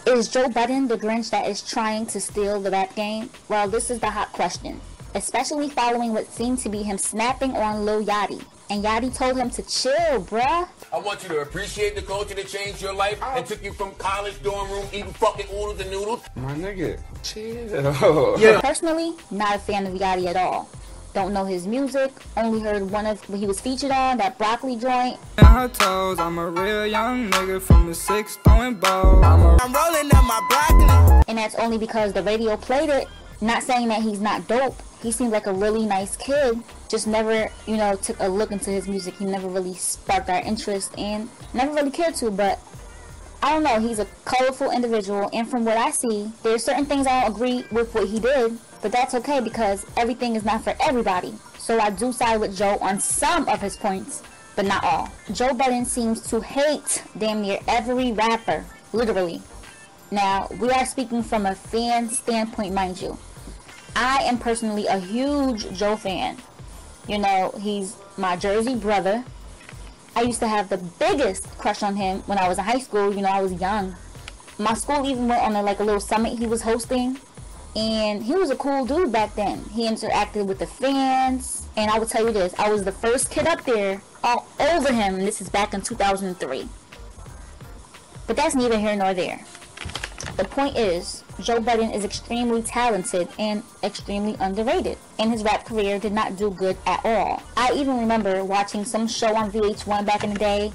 Is Joe Budden the Grinch that is trying to steal the rap game? Well, this is the hot question, especially following what seemed to be him snapping on Lil Yachty. And Yachty told him to chill, bruh. I want you to appreciate the culture that changed your life and took you from college dorm room eating fucking oodles and noodles. My nigga, chill. Yeah. Personally, not a fan of Yachty at all. Don't know his music, only heard one of what he was featured on, that broccoli joint. Her toes, I'm a real young nigga from the 6 throwing balls. I'm rolling up my broccoli. And that's only because the radio played it. Not saying that he's not dope. He seems like a really nice kid. Just never, you know, took a look into his music. He never really sparked our interest and never really cared to, but I don't know. He's a colorful individual, and from what I see, there's certain things I don't agree with what he did, but that's okay because everything is not for everybody. So I do side with Joe on some of his points, but not all. Joe Budden seems to hate damn near every rapper, literally. Now, we are speaking from a fan standpoint, mind you. I am personally a huge Joe fan. You know, he's my Jersey brother. I used to have the biggest crush on him when I was in high school. You know, I was young. My school even went on a little summit he was hosting. And he was a cool dude back then. He interacted with the fans. And I will tell you this, I was the first kid up there all over him. And this is back in 2003. But that's neither here nor there. The point is, Joe Budden is extremely talented and extremely underrated, and his rap career did not do good at all. I even remember watching some show on VH1 back in the day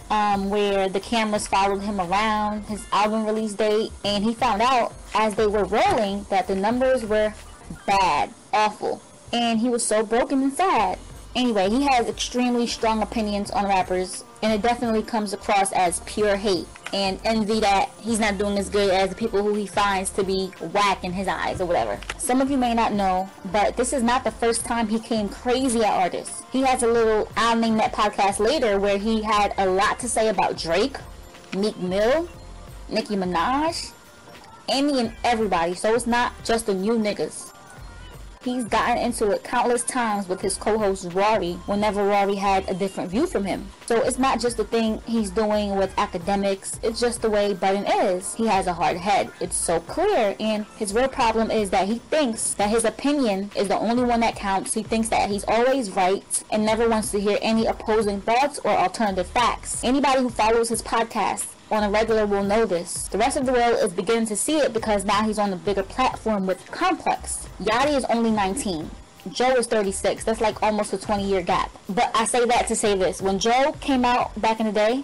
where the cameras followed him around his album release date, and he found out as they were rolling that the numbers were bad, awful, and he was so broken and sad. Anyway, he has extremely strong opinions on rappers, and it definitely comes across as pure hate and envy that he's not doing as good as the people who he finds to be whack in his eyes or whatever. Some of you may not know, but this is not the first time he came crazy at artists. He has a little I'll Name That podcast later where he had a lot to say about Drake, Meek Mill, Nicki Minaj, any and everybody, so it's not just the new niggas. He's gotten into it countless times with his co-host Rory whenever Rory had a different view from him. So it's not just the thing he's doing with Akademiks, it's just the way Budden is. He has a hard head, it's so clear, and his real problem is that he thinks that his opinion is the only one that counts. He thinks that he's always right and never wants to hear any opposing thoughts or alternative facts. Anybody who follows his podcast on a regular will know this. The rest of the world is beginning to see it because now he's on a bigger platform with Complex. Yachty is only 19. Joe is 36. That's like almost a 20-year gap. But I say that to say this. When Joe came out back in the day,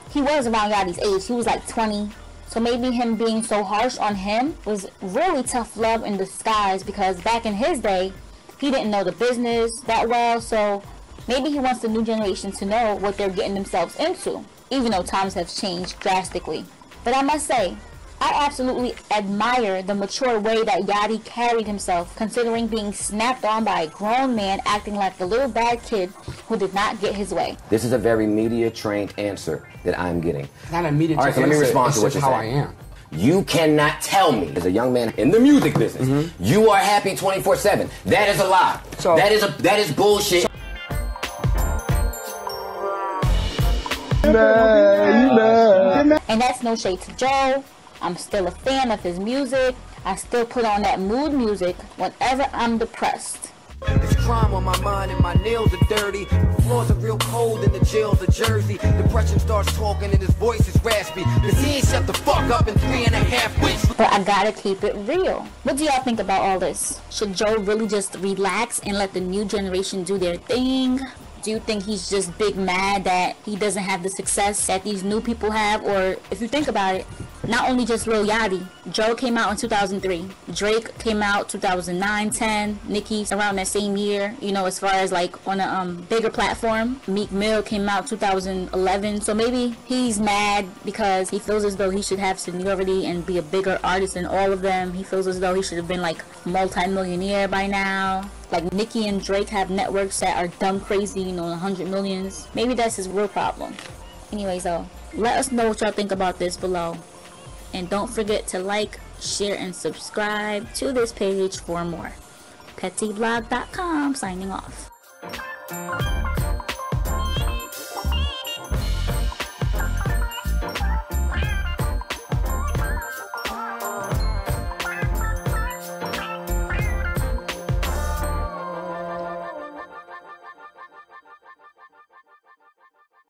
he was around Yachty's age. He was like 20. So maybe him being so harsh on him was really tough love in disguise because back in his day, he didn't know the business that well. So maybe he wants the new generation to know what they're getting themselves into, even though times have changed drastically. But I must say, I absolutely admire the mature way that Yachty carried himself, considering being snapped on by a grown man acting like the little bad kid who did not get his way. This is a very media-trained answer that I'm getting. Not a media-trained answer. All right, so let me respond to what you're saying. It's just how I am. You cannot tell me, as a young man in the music business, you are happy 24/7. That is a lie. So, that is bullshit. And that's no shade to Joe. I'm still a fan of his music. I still put on that mood music whenever I'm depressed. It's crime on my mind and my nails are dirty. The floors are real cold in the jails of Jersey. Depression starts talking and his voice is raspy, cause he ain't shut the fuck up in 3.5 weeks. But I gotta keep it real. What do y'all think about all this? Should Joe really just relax and let the new generation do their thing? Do you think he's just big mad that he doesn't have the success that these new people have? Or if you think about it, not only just Lil Yachty, Joe came out in 2003, Drake came out 2009, 10, Nicki around that same year, you know, as far as like on a bigger platform. Meek Mill came out 2011, so maybe he's mad because he feels as though he should have seniority and be a bigger artist than all of them. He feels as though he should have been like multi-millionaire by now. Like Nicki and Drake have networks that are dumb crazy, you know, 100 millions. Maybe that's his real problem. Anyways, let us know what y'all think about this below. And don't forget to like, share, and subscribe to this page for more. PettyVlog.com signing off.